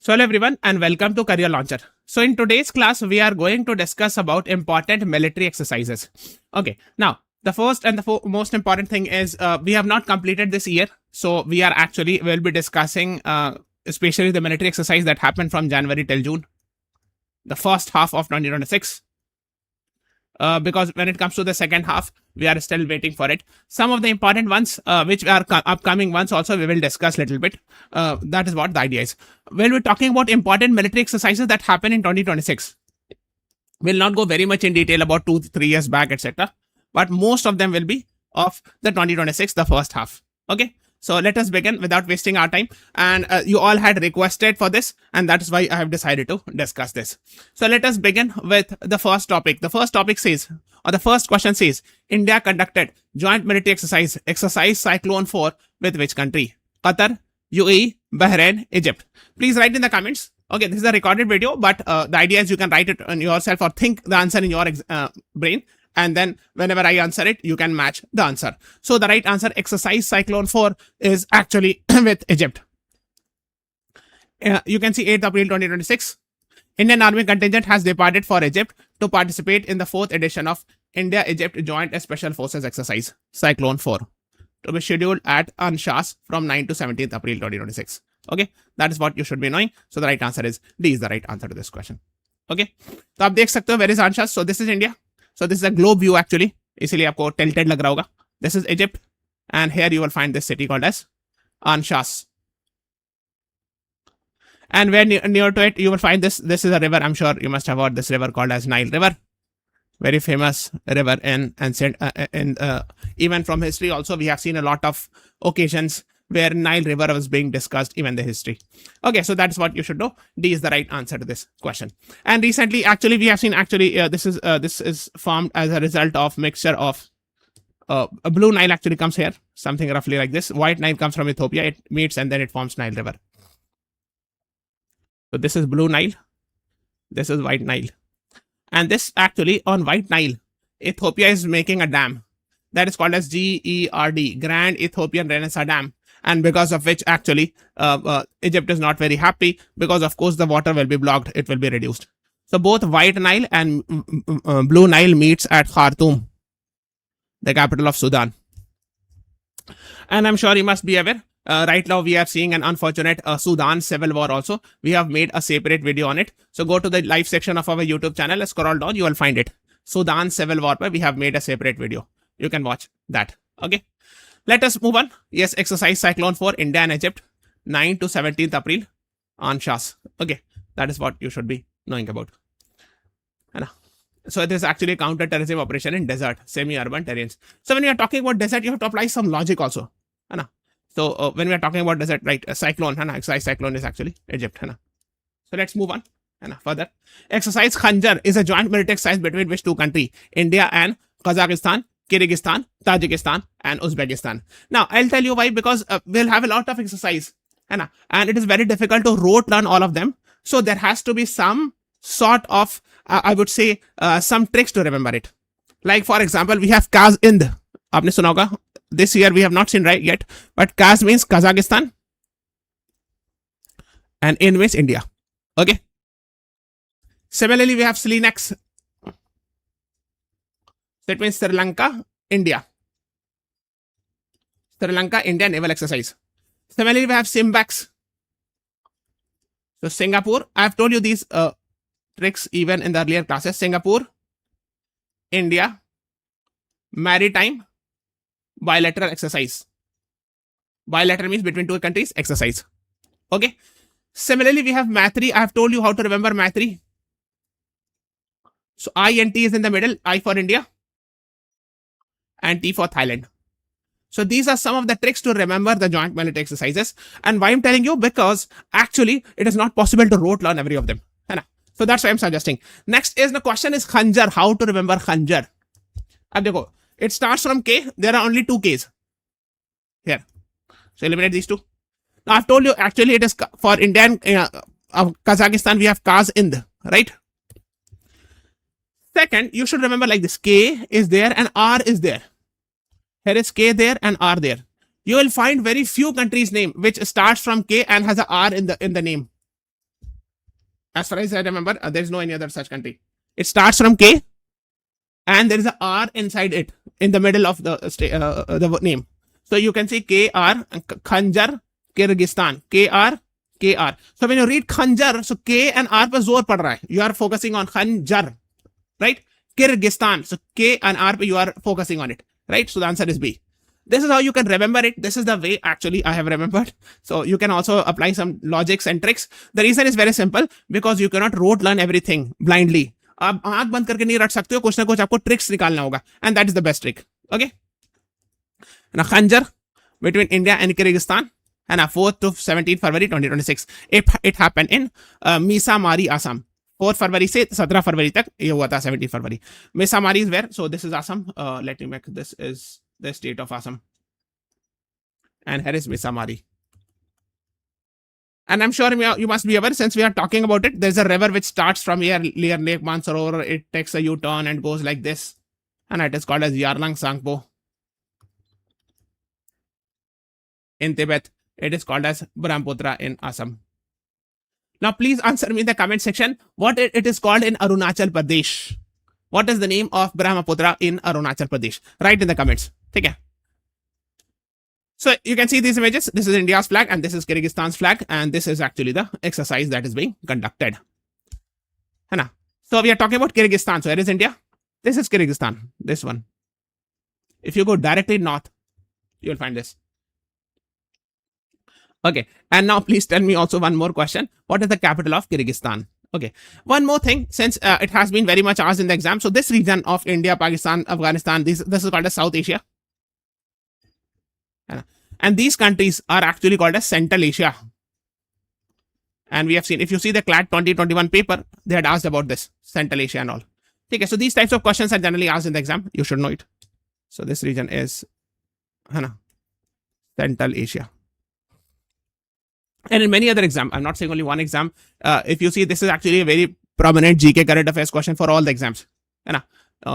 So hello everyone and welcome to Career Launcher. So in today's class, we are going to discuss about important military exercises. Okay, now the first and the most important thing is we have not completed this year. So we are actually, will be discussing especially the military exercise that happened from January till June, the first half of 2026. Because when it comes to the second half, we are still waiting for it. Some of the important ones, which are upcoming ones also, we will discuss a little bit. That is what the idea is. When we're talking about important military exercises that happen in 2026, we'll not go very much in detail about 2-3 years back, etc. But most of them will be of the 2026, the first half. Okay. So let us begin without wasting our time. And you all had requested for this, and that is why I have decided to discuss this. So let us begin with the first topic. The first topic says, or the first question says, India conducted joint military exercise Cyclone-IV with which country? Qatar, UAE, Bahrain, Egypt. Please write in the comments. Okay, this is a recorded video, but the idea is you can write it on yourself or think the answer in your brain. And then whenever I answer it, you can match the answer. So the right answer, exercise Cyclone-IV, is actually with Egypt. You can see 8th April 2026. Indian Army contingent has departed for Egypt to participate in the 4th edition of India-Egypt Joint Special Forces Exercise Cyclone-IV, to be scheduled at Anshas from 9 to 17th April 2026. Okay, that is what you should be knowing. So the right answer is D is the right answer to this question. Okay, so आप देख सकते हो where is Anshas? So this is India. So this is a globe view actually. इसीलिए आपको tilted लग रहा होगा. This is Egypt, and here you will find this city called as Anshas. And where near to it, you will find this. This is a river. I'm sure you must have heard this river called as Nile River. Very famous river in ancient, even from history. Also, we have seen a lot of occasions where Nile River was being discussed, even the history. Okay, so that's what you should know. D is the right answer to this question. And recently, actually, we have seen this is formed as a result of mixture of a blue Nile actually comes here, something roughly like this. White Nile comes from Ethiopia. It meets and then it forms Nile River. So this is blue Nile. This is white Nile. And this actually on white Nile, Ethiopia is making a dam that is called as GERD, Grand Ethiopian Renaissance Dam. And because of which actually Egypt is not very happy, because of course the water will be blocked, it will be reduced. So both white Nile and blue Nile meets at Khartoum, the capital of Sudan. And I'm sure you must be aware, right now we are seeing an unfortunate Sudan civil war also. We have made a separate video on it. So go to the live section of our YouTube channel, scroll down, you will find it. Sudan civil war, we have made a separate video. You can watch that. Okay. Let us move on. Yes, exercise Cyclone-IV, India and Egypt, 9 to 17th April, Anshas. Okay, that is what you should be knowing about. So it is actually a counter-terrorism operation in desert, semi-urban terrains. So when we are talking about desert, you have to apply some logic also. So when we are talking about desert, right, cyclone, exercise Cyclone is actually Egypt. So let's move on. Further, exercise Khanjar is a joint military exercise between which two countries? India and Kazakhstan, Kyrgyzstan, Tajikistan, and Uzbekistan. Now, I'll tell you why, because we'll have a lot of exercise, and it is very difficult to rote learn all of them. So there has to be some sort of, I would say, some tricks to remember it. Like, for example, we have Kaz-Ind. Aapne suna hoga. This year we have not seen right yet, but Kaz means Kazakhstan, and Ind means India. Okay. Similarly, we have Slinex. That means Sri Lanka, India. Sri Lanka, India naval exercise. Similarly, we have SIMBEX. So Singapore, I have told you these tricks even in the earlier classes. Singapore, India, maritime, bilateral exercise. Bilateral means between two countries, exercise. Okay. Similarly, we have Mathri. I have told you how to remember Mathri. So I and T is in the middle. I for India, and T for Thailand. So these are some of the tricks to remember the joint military exercises. And why I'm telling you, because actually it is not possible to rote learn every of them. So that's why I'm suggesting. Next is the question is Khanjar. How to remember Khanjar? It starts from K. There are only two Ks here. So eliminate these two. Now I've told you actually it is for India and Kazakhstan we have Kaz-Ind, right? Second, you should remember like this. K is there and R is there. Here is K there and R there. You will find very few countries' name which starts from K and has a R in the name. As far as I remember, there is no any other such country. It starts from K, and there is a R inside it in the middle of the name. So you can see KR, Khanjar, Kyrgyzstan, KR. So when you read Khanjar, so K and R पर जोर पड़ रहा है. You are focusing on Khanjar, right? Kyrgyzstan, so K and R you are focusing on it, right? So the answer is B. This is how you can remember it. This is the way actually I have remembered. So you can also apply some logics and tricks. The reason is very simple, because you cannot rote learn everything blindly. आप आंख बंद करके नहीं रट सकते हो, कुछ ना कुछ आपको ट्रिक्स निकालना होगा, and that is the best trick. Okay. Now Khanjar between India and Kyrgyzstan, and 4th to 17th February 2026. It happened in Misamari, Assam. 4 फरवरी से 17 फरवरी तक ये हुआ था. 17 फरवरी. Misamari is where? So this is Assam. Let me make this is the state of Assam. And here is Misamari. And I'm sure you must be aware, since we are talking about it, there's a river which starts from here near Lake Mansarovar. It takes a U-turn and goes like this. And it is called as Yarlang Sangpo. In Tibet, it is called as Brahmaputra in Assam. Now, please answer me in the comment section what it is called in Arunachal Pradesh. What is the name of Brahmaputra in Arunachal Pradesh? Write in the comments. Okay. So you can see these images. This is India's flag and this is Kyrgyzstan's flag, and this is actually the exercise that is being conducted. So we are talking about Kyrgyzstan. So where is India? This is Kyrgyzstan. This one. If you go directly north, you will find this. Okay. And now please tell me also one more question. What is the capital of Kyrgyzstan? Okay. One more thing, since it has been very much asked in the exam. So this region of India, Pakistan, Afghanistan, this is called as South Asia. And these countries are actually called as Central Asia. And we have seen, if you see the CLAT 2021 paper, they had asked about this, Central Asia and all. Okay, so these types of questions are generally asked in the exam. You should know it. So this region is Central Asia. And in many other exams, I'm not saying only one exam. If you see, this is actually a very prominent GK current affairs question for all the exams.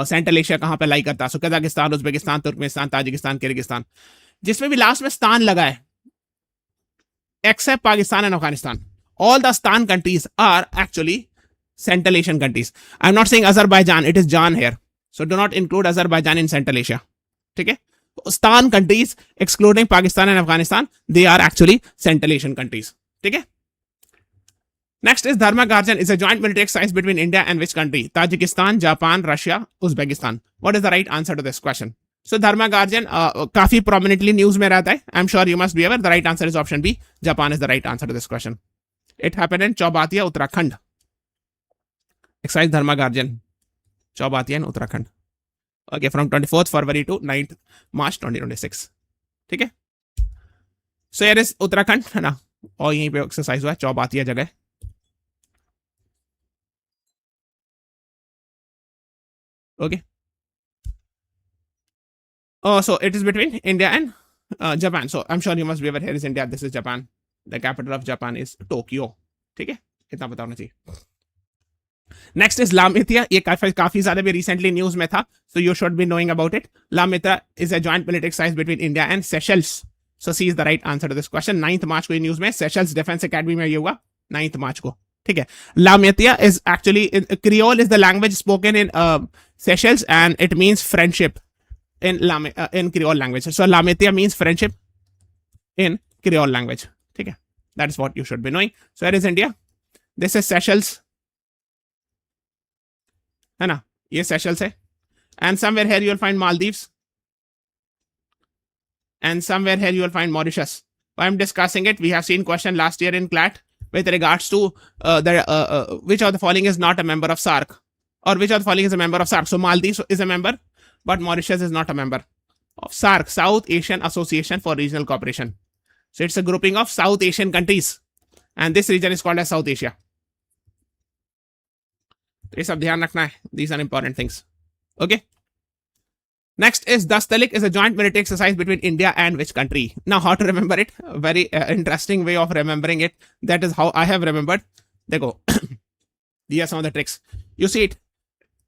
Central Asia कहाँ पे लाई करता है? So Kazakhstan, Uzbekistan, Turkmenistan, Tajikistan, Kyrgyzstan. जिसमें भी last में स्थान लगा है, except Pakistan and Afghanistan. All the Stan countries are actually Central Asian countries. I'm not saying Azerbaijan, it is Jan here. So do not include Azerbaijan in Central Asia. Okay? Stan countries, excluding Pakistan and Afghanistan, they are actually Central Asian countries. Okay? Next is Dharma Garjan is a joint military exercise between India and which country? Tajikistan, Japan, Russia, Uzbekistan. What is the right answer to this question? So Dharma Garjan काफी prominently news में रहता है. I'm sure you must be aware. The right answer is option B. Japan is the right answer to this question. It happened in Chaubatia, Uttarakhand. Exercise Dharma Garjan. Chaubatia in Uttarakhand. Okay, from 24th February to 9th March 2026. ठीक है? So here is Uttarakhand है ना? और यहीं पे exercise हुआ है, चौबातिया जगह. Okay. Oh, so it is between India and Japan. So I'm sure you must be aware. Here is India. This is Japan. The capital of Japan is Tokyo. ठीक है? इतना पता होना चाहिए. Next is Lamitiye. ये काफी ज़्यादा भी recently news में था. So you should be knowing about it. Lamitiye is a joint military exercise between India and Seychelles. So C is the right answer to this question. 9th March को ये news में Seychelles Defense Academy में ये हुआ. 9th March को. ठीक है? Lamitiye is actually Creole is the language spoken in Seychelles, and it means friendship in Creole language. So Lamitiye means friendship in Creole language. ठीक है? That is what you should be knowing. So here is India. This is Seychelles. है ना? ये Seychelles है. And somewhere here you will find Maldives. And somewhere here you will find Mauritius. Why I'm discussing it, we have seen question last year in CLAT with regards to which of the following is not a member of SARC, or which of the following is a member of SARC. So Maldives is a member, but Mauritius is not a member of SARC, South Asian Association for Regional Cooperation. So it's a grouping of South Asian countries, and this region is called as South Asia. ये सब ध्यान रखना है. These are important things. Okay. Next is Dustlik is a joint military exercise between India and which country? Now, how to remember it? A very interesting way of remembering it. That is how I have remembered. Dekho. These are some of the tricks. You see it.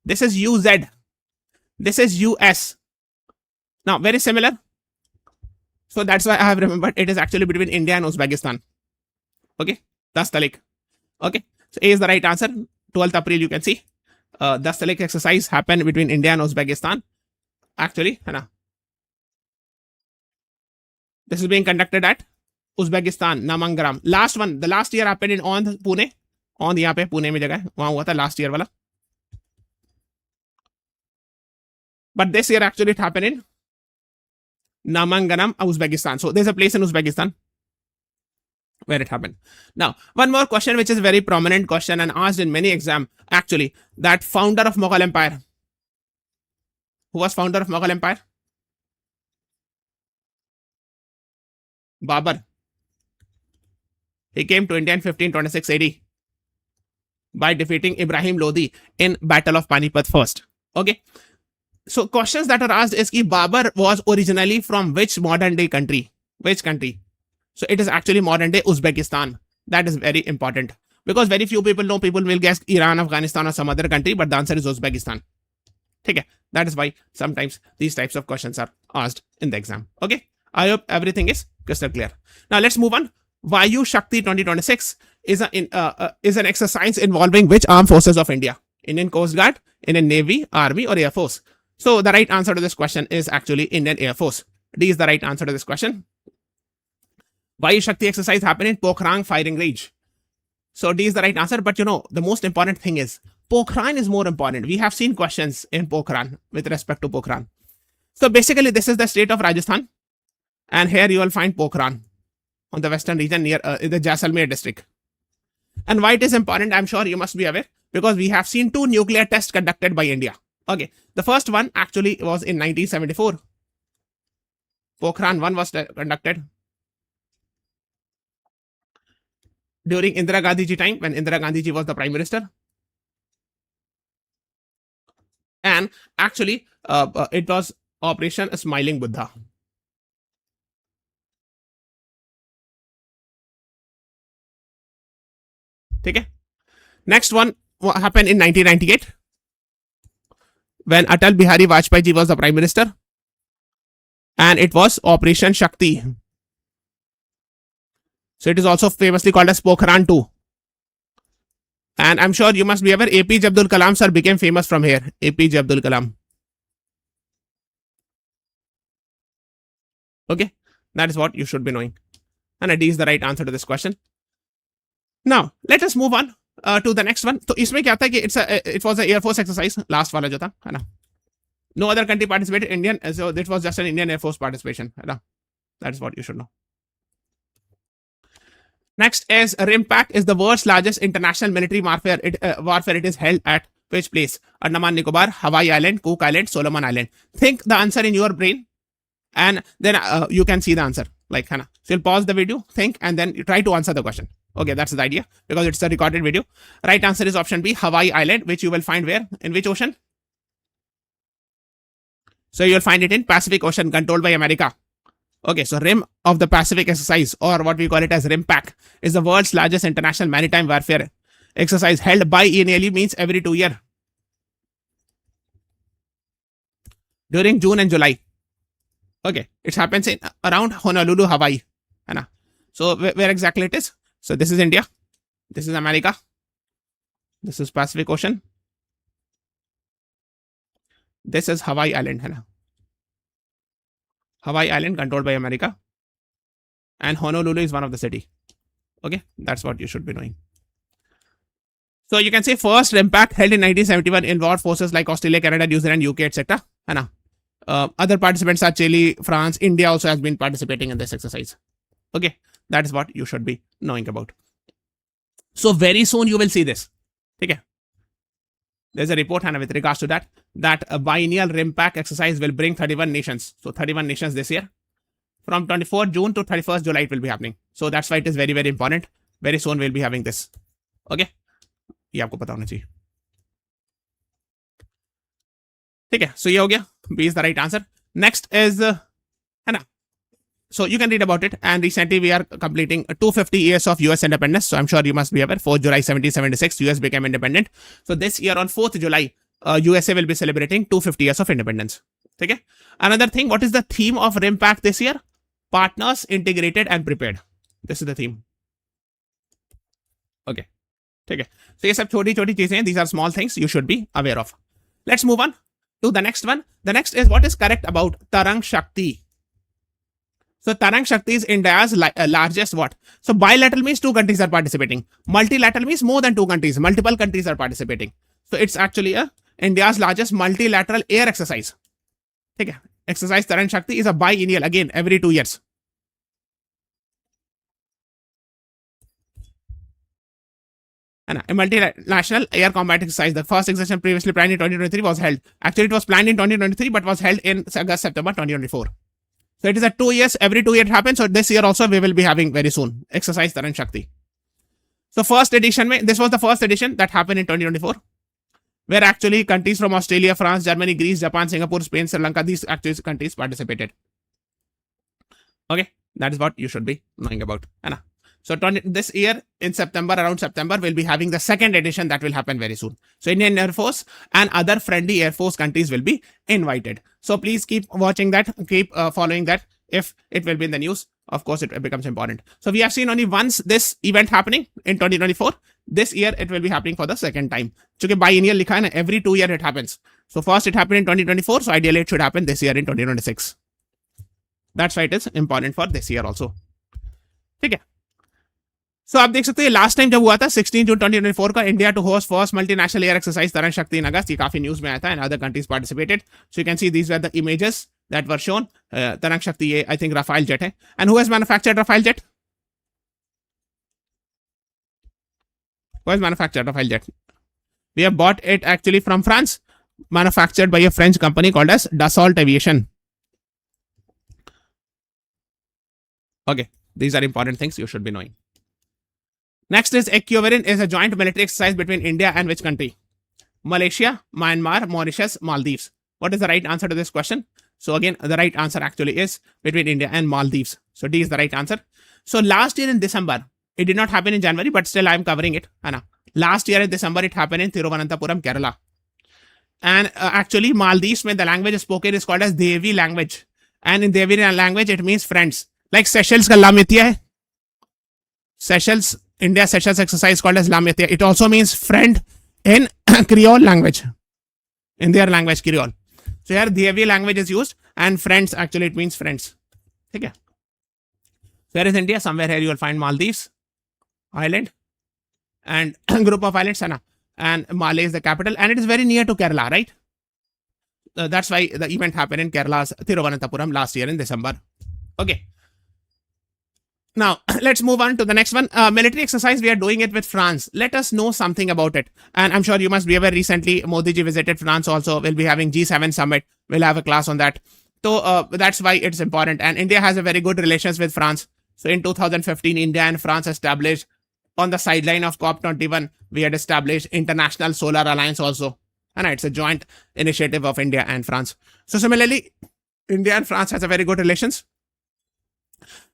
This is UZ. This is US. Now, very similar. So that's why I have remembered it is actually between India and Uzbekistan. Okay. Dustlik. Okay. So A is the right answer. 12th April, you can see. Dustlik exercise happened between India and Uzbekistan. Actually, है ना? This is being conducted at Uzbekistan, Namangaram. Last one, the last year happened in on Pune. On यहाँ पे पुणे में जगह है, वहां हुआ था last year वाला. But this year actually it happened in Namangaram, Uzbekistan. So there's a place in Uzbekistan where it happened. Now, one more question which is a very prominent question and asked in many exam actually, that founder of Mughal Empire. Who was founder of Mughal Empire? Babur. He came to India in 1526 AD by defeating Ibrahim Lodi in Battle of Panipat first. Okay. So questions that are asked is ki Babur was originally from which modern day country? Which country? So it is actually modern day Uzbekistan. That is very important because very few people know. People will guess Iran, Afghanistan or some other country, but the answer is Uzbekistan. Okay. That is why sometimes these types of questions are asked in the exam. Okay. I hope everything is crystal clear. Now let's move on. Vayu Shakti 2026 is an exercise involving which armed forces of India? Indian Coast Guard, Indian Navy, Army or Air Force? So the right answer to this question is actually Indian Air Force. D is the right answer to this question. Vayu Shakti exercise happened in Pokhran firing range. So D is the right answer. But you know, the most important thing is Pokhran is more important. We have seen questions in Pokhran with respect to Pokhran. So basically this is the state of Rajasthan. And here you will find Pokhran on the western region near the Jaisalmer district. And why it is important, I'm sure you must be aware, because we have seen 2 nuclear tests conducted by India. Okay, the first one actually was in 1974. Pokhran 1 was conducted during Indra Gandhi ji time, when Indra Gandhi ji was the Prime Minister. And actually, it was Operation Smiling Buddha. Okay. Next one happened in 1998 when Atal Bihari Vajpayee ji was the Prime Minister, and it was Operation Shakti. So it is also famously called as Pokhran 2. And I'm sure you must be aware, APJ Abdul Kalam sir became famous from here. APJ Abdul Kalam. Okay, that is what you should be knowing. And D is the right answer to this question. Now, let us move on to the next one. So, इसमें क्या था कि it was an Air Force exercise, last वाला जो था, है ना? No other country participated, Indian, so it was just an Indian Air Force participation, है ना? That is what you should know. Next is RIMPAC is the world's largest international military warfare. It is held at which place? Andaman Nicobar, Hawaii Island, Cook Island, Solomon Island. Think the answer in your brain, and then you can see the answer. Like, है ना? So you'll pause the video, think, and then you try to answer the question. Okay, that's the idea because it's a recorded video. Right answer is option B, Hawaii Island, which you will find where? In which ocean? So you'll find it in Pacific Ocean, controlled by America. Okay, so Rim of the Pacific exercise, or what we call it as RIMPAC, is the world's largest international maritime warfare exercise held biennially, means every 2 years. During June and July. Okay, it happens in around Honolulu, Hawaii. So where exactly it is? So this is India, this is America, this is Pacific Ocean, this is Hawaii Island, है ना? Hawaii Island controlled by America, and Honolulu is one of the city. Okay, that's what you should be knowing. So you can say first RIMPAC held in 1971 involved forces like Australia, Canada, New Zealand, UK, etc. है ना? Other participants are Chile, France, India also has been participating in this exercise. Okay, that is what you should be knowing about. So very soon you will see this. Okay. There's a report with regards to that a biennial RIMPAC exercise will bring 31 nations. So 31 nations this year. From 24th June to 31st July it will be happening. So that's why it is very, very important. Very soon we'll be having this. Okay. ये आपको पता होना चाहिए. ठीक है. So ये हो गया. B is the right answer. Next is है ना. So you can read about it. And recently we are completing 250 years of US independence. So I'm sure you must be aware. 4th July 1776, US became independent. So this year on 4th July, USA will be celebrating 250 years of independence. Okay. Another thing, what is the theme of RIMPAC this year? Partners, integrated and prepared. This is the theme. Okay. ठीक है, तो ये सब छोटी छोटी चीजें हैं, these are small things you should be aware of. Let's move on to the next one. The next is what is correct about Tarang Shakti. So Tarang Shakti is India's largest what? So bilateral means two countries are participating. Multilateral means more than two countries, multiple countries are participating. So it's actually India's largest multilateral air exercise. ठीक है, exercise Tarang Shakti is a biennial, again every 2 years. A multinational air combat exercise. The first exercise previously planned in 2023 was held. Actually, it was planned in 2023, but was held in August, September 2024. So it is a 2 years, every 2 years it happens. So this year also we will be having very soon. Exercise Tarang Shakti. So first edition, this was the first edition that happened in 2024. Where actually countries from Australia, France, Germany, Greece, Japan, Singapore, Spain, Sri Lanka, these actually countries participated. Okay, that is what you should be knowing about. So this year in September, around September, we'll be having the second edition that will happen very soon. So Indian Air Force and other friendly Air Force countries will be invited. So please keep watching that, keep following that. If it will be in the news, of course, it becomes important. So we have seen only once this event happening in 2024. This year, it will be happening for the second time. Because biennial likha hai na, every 2 years it happens. So first it happened in 2024. So ideally it should happen this year in 2026. That's why it is important for this year also. Okay. So आप देख सकते हैं last time जब हुआ था 16 जून 2024 का India to host first multinational air exercise Tarang Shakti इन अगस्त, ये काफी न्यूज में आया था and other countries participated. So you can see these were the images that were shown. Tarang Shakti ये आई थिंक राफेल जेट है. And who has manufactured Rafale jet? Who has manufactured Rafale jet? We have bought it actually from France, manufactured by a French company called as Dassault Aviation. Okay, these are important things you should be knowing. Next is Ekuverin is a joint military exercise between India and which country? Malaysia, Myanmar, Mauritius, Maldives. What is the right answer to this question? So again, the right answer actually is between India and Maldives. So D is the right answer. So last year in December, it did not happen in January, but still I am covering it. Last year in December, it happened in Thiruvananthapuram, Kerala. And actually, Maldives, the language spoken is called as Devi language. And in Devi language, it means friends. Like Seychelles ka Lamitiye. Seychelles, India Seychelles exercise called as Lamitiye. It also means friend in Creole language. In their language, Creole. So here, Devi language is used. And friends, actually, it means friends. Okay. Where is India? Somewhere here you will find Maldives island and group of islands, and Malé is the capital, and it is very near to Kerala, right? That's why the event happened in Kerala's Thiruvananthapuram last year in December. Okay. Now, let's move on to the next one. Military exercise, we are doing it with France. Let us know something about it. And I'm sure you must be aware, recently Modi ji visited France also. We'll be having G7 summit. We'll have a class on that. So that's why it's important. And India has a very good relations with France. So in 2015, India and France established on the sideline of COP21, we had established International Solar Alliance also. And it's a joint initiative of India and France. So similarly, India and France has a very good relations.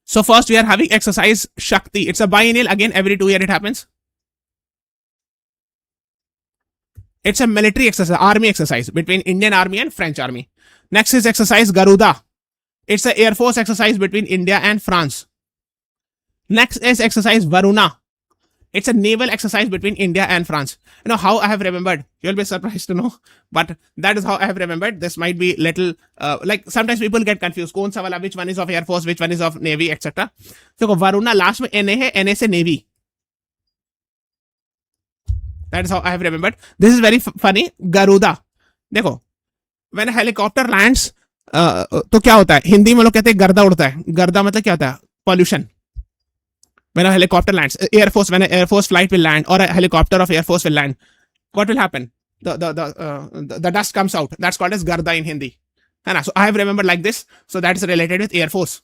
So first we are having exercise Shakti. It's a biennial. Again, every 2 years it happens. It's a military exercise, army exercise between Indian Army and French Army. Next is exercise Garuda. It's an Air Force exercise between India and France. Next is exercise Varuna. It's a naval exercise between India and France. You know how I have remembered? You'll be surprised to know, but that is how I have remembered. This might be little, like sometimes people get confused. Kaun sa wala, which one is of Air Force, which one is of Navy, etc. So Varuna last में NA है, NA से Navy. That is how I have remembered. This is very funny. Garuda. देखो, when a helicopter lands, तो क्या होता है? हिंदी में लोग कहते हैं गर्दा उड़ता है. गर्दा मतलब क्या होता है? Pollution. When a helicopter lands, Air Force, when an Air Force flight will land or a helicopter of Air Force will land, what will happen? The dust comes out. That's called as Garda in Hindi. So I have remembered like this. So that is related with Air Force.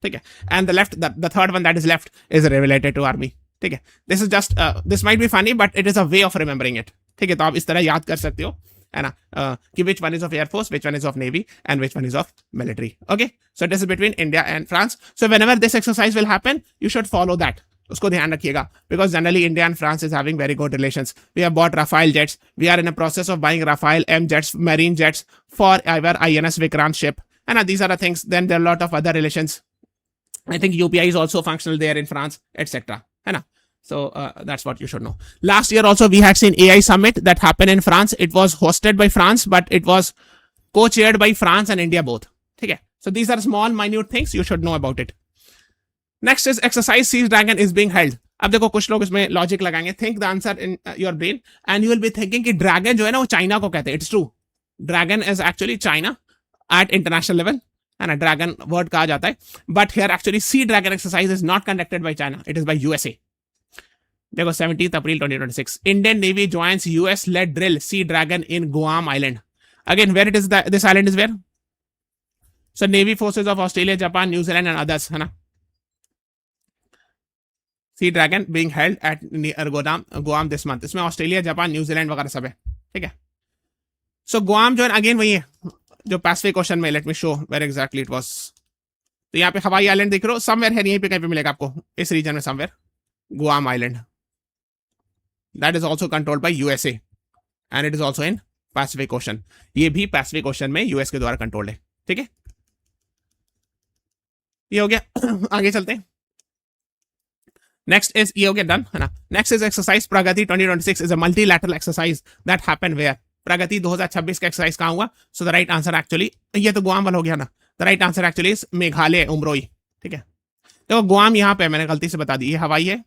Okay. And the third one that is left is related to Army. Okay. This is just, this might be funny, but it is a way of remembering it. Okay. तो आप इस तरह याद कर सकते हो. Which one is of Air Force, which one is of Navy, and which one is of military. Okay, so this is between India and France. So whenever this exercise will happen, you should follow that. Usko dhyan rakhiega, because generally India and France is having very good relations. We have bought Rafale jets. We are in a process of buying Rafale M jets, marine jets for our INS Vikrant ship. And these are the things. Then there are a lot of other relations. I think UPI is also functional there in France, etc. So that's what you should know. Last year also we had seen AI summit that happened in France. It was hosted by France, but it was co-chaired by France and India both. Okay. So these are small minute things you should know about it. Next is exercise Sea Dragon is being held. अब देखो कुछ लोग इसमें logic लगाएंगे. Think the answer in your brain and you will be thinking कि dragon जो है ना वो चाइना को कहते हैं. It's true. Dragon is actually China at international level, है ना. ड्रैगन वर्ड कहा जाता है. But here actually Sea Dragon exercise is not conducted by China, it is by USA. देखो 17 April 2026 Indian Navy joins US led drill Sea Dragon in Guam island. Again where it is this island is where. So navy forces of Australia, Japan, New Zealand and others, है ना. Sea dragon being held at Guam this month. इसमें Australia, Japan, New Zealand वगैरह सब है. ठीक है. सो Guam जो है अगेन वही है जो पैसिफिक ओशन में. Let me show where exactly it was. तो यहाँ पे हवाई आइलैंड दिख रहे हो, समवेयर है यहीं पे कहीं पे मिलेगा आपको इस रीजन में somewhere. Guam island that is also controlled by USA and it is also in Pacific ocean. ये भी पैसिफिक ओशन में यूएस के द्वारा कंट्रोल्ड है. ठीक है. ये हो गया. आगे चलते हैं. Next is ये हो गया डन, है ना. Next is exercise Pragati 2026 is a multilateral exercise that happened where. प्रगति 2026 का एक्सरसाइज कहाँ हुआ. So the right answer actually, ये तो गुआम वाला हो गया ना. The right answer actually is Meghalaya, Umroi. ठीक है. देखो गुआम यहाँ पे मैंने गलती से बता दी, ये हवाई है,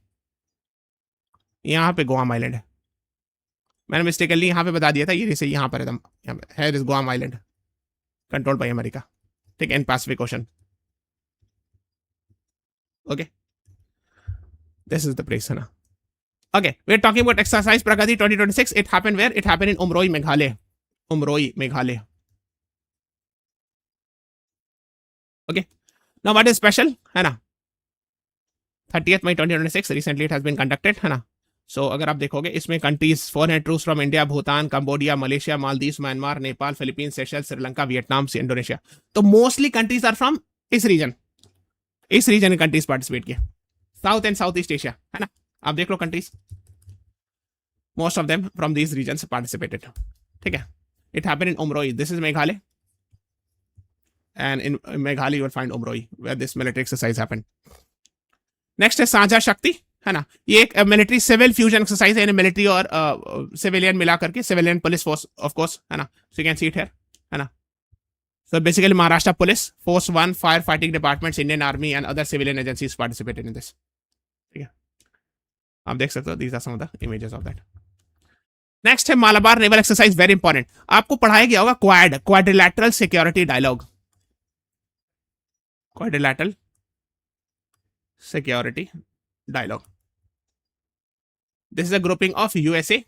यहाँ पे गुआम आइलैंड है. मैंने मिस्टेकली यहाँ पे बता दिया था, ये यहाँ पर एकदम है is Guam island controlled by America. ठीक है. In Pacific ocean. Okay. This is the place, है ना. Okay, we're talking about exercise Pragati 2026. It happened where? It happened in Umroi, Meghalaya. Umroi, Meghalaya. Okay. Now what is special? है ना. 30th May 2026. Recently it has been conducted, है ना. So अगर आप देखोगे इसमें countries, foreign troops from India, Bhutan, Cambodia, Malaysia, Maldives, Myanmar, Nepal, Philippines, Seychelles, Sri Lanka, Vietnam, Indonesia. तो mostly countries are from इस region. इस region में countries participate किए. South and south east Asia, है ना. आप देख लो countries, most of them from these regions participated. ठीक है. It happened in Umroi. This is Meghalaya and in Meghalaya you will find Umroi where this military exercise happened. Next है सांझा शक्ति, है ना. ये एक मिलिट्री सिविल फ्यूजन एक्सरसाइज है, मिलिट्री और सिविलियन मिला करके, civilian police force of course, है ना. So you can see it here, है ना. So basically Maharashtra Police, Force 1, firefighting departments, Indian Army and other civilian agencies participated in this. ठीक है. आप देख सकते हो, these are some of the images of that. Next है Malabar naval exercise, very important. आपको पढ़ाया गया होगा quad, quadrilateral security dialogue. Quadrilateral security dialogue. This is a grouping of USA,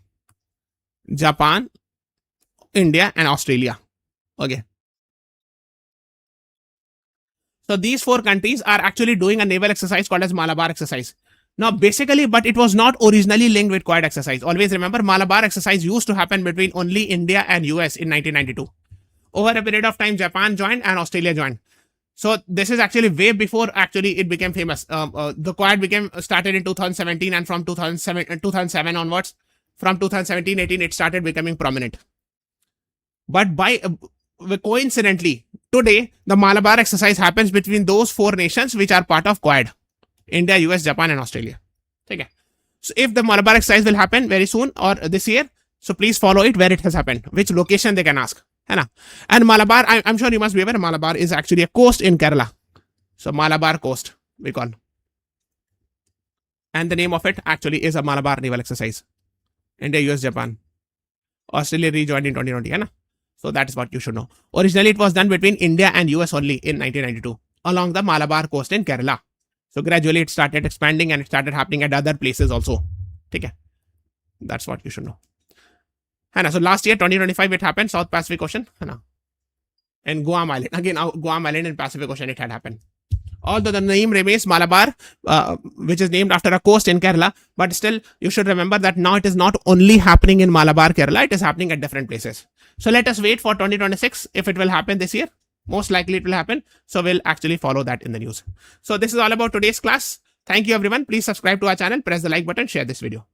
Japan, India and Australia. Okay. So these four countries are actually doing a naval exercise called as Malabar exercise. Now basically, but it was not originally linked with Quad exercise. Always remember, Malabar exercise used to happen between only India and US in 1992. Over a period of time, Japan joined and Australia joined. So this is actually way before actually it became famous. The Quad started in 2017 and from 2007 onwards, from 2017-18, it started becoming prominent. But by coincidentally, today, the Malabar exercise happens between those four nations which are part of Quad. India, US, Japan and Australia. Okay. So if the Malabar exercise will happen very soon or this year, so please follow it where it has happened, which location they can ask. And Malabar, I'm sure you must be aware, Malabar is actually a coast in Kerala. So Malabar coast, we call. And the name of it actually is a Malabar naval exercise. India, US, Japan. Australia rejoined in 2020. Hai na? So that is what you should know. Originally, it was done between India and US only in 1992 along the Malabar coast in Kerala. So gradually it started expanding and it started happening at other places also. Okay. That's what you should know. So last year, 2025, it happened, South Pacific Ocean. And Guam Island. Again, Guam Island in Pacific Ocean, it had happened. Although the name remains Malabar, which is named after a coast in Kerala, but still you should remember that now it is not only happening in Malabar, Kerala, it is happening at different places. So let us wait for 2026 if it will happen this year. Most likely it will happen. So we'll actually follow that in the news. So this is all about today's class. Thank you everyone. Please subscribe to our channel, press the like button, share this video.